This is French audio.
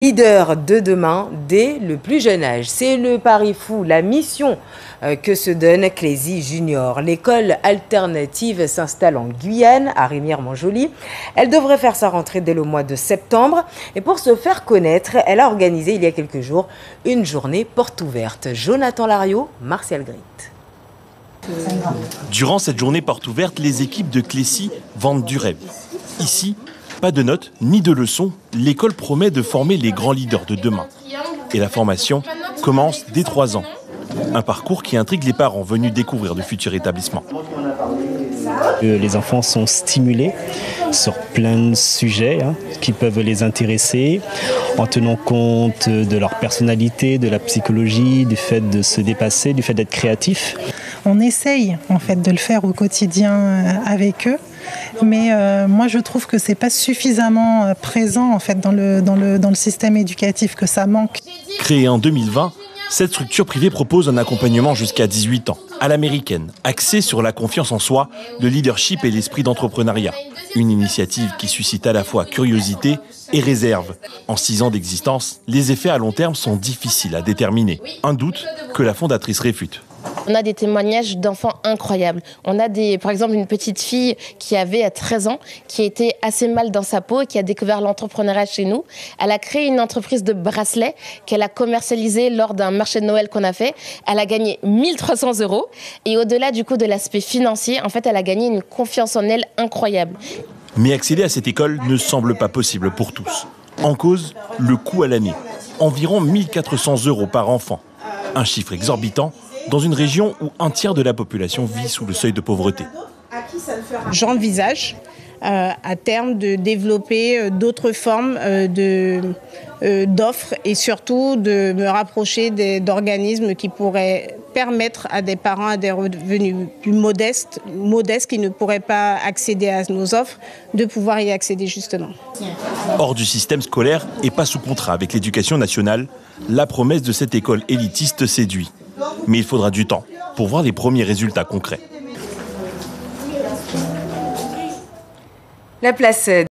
Leader de demain dès le plus jeune âge. C'est le pari fou, la mission que se donne Clézy Junior. L'école alternative s'installe en Guyane, à Remire-Montjoly. Elle devrait faire sa rentrée dès le mois de septembre. Et pour se faire connaître, elle a organisé il y a quelques jours une journée porte ouverte. Jonathan Lariot, Martial Grit. Durant cette journée porte ouverte, les équipes de Clézy vendent du rêve. Ici, pas de notes ni de leçons, l'école promet de former les grands leaders de demain. Et la formation commence dès 3 ans. Un parcours qui intrigue les parents venus découvrir le futur établissement. Les enfants sont stimulés sur plein de sujets qui peuvent les intéresser, en tenant compte de leur personnalité, de la psychologie, du fait de se dépasser, du fait d'être créatif. On essaye en fait de le faire au quotidien avec eux, mais moi je trouve que c'est pas suffisamment présent en fait dans le système éducatif, que ça manque. Créée en 2020, cette structure privée propose un accompagnement jusqu'à 18 ans, à l'américaine, axé sur la confiance en soi, le leadership et l'esprit d'entrepreneuriat. Une initiative qui suscite à la fois curiosité et réserve. En 6 ans d'existence, les effets à long terme sont difficiles à déterminer. Un doute que la fondatrice réfute. On a des témoignages d'enfants incroyables. On a par exemple une petite fille qui avait 13 ans, qui était assez mal dans sa peau et qui a découvert l'entrepreneuriat chez nous. Elle a créé une entreprise de bracelets qu'elle a commercialisée lors d'un marché de Noël qu'on a fait. Elle a gagné 1 300 € et au-delà du coup de l'aspect financier, en fait, elle a gagné une confiance en elle incroyable. Mais accéder à cette école ne semble pas possible pour tous. En cause, le coût à l'année. Environ 1 400 € par enfant. Un chiffre exorbitant dans une région où un tiers de la population vit sous le seuil de pauvreté. J'envisage à terme de développer d'autres formes d'offres et surtout de me rapprocher d'organismes qui pourraient permettre à des parents à des revenus plus modestes qui ne pourraient pas accéder à nos offres, de pouvoir y accéder justement. Hors du système scolaire et pas sous contrat avec l'éducation nationale, la promesse de cette école élitiste séduit. Mais il faudra du temps pour voir les premiers résultats concrets. La place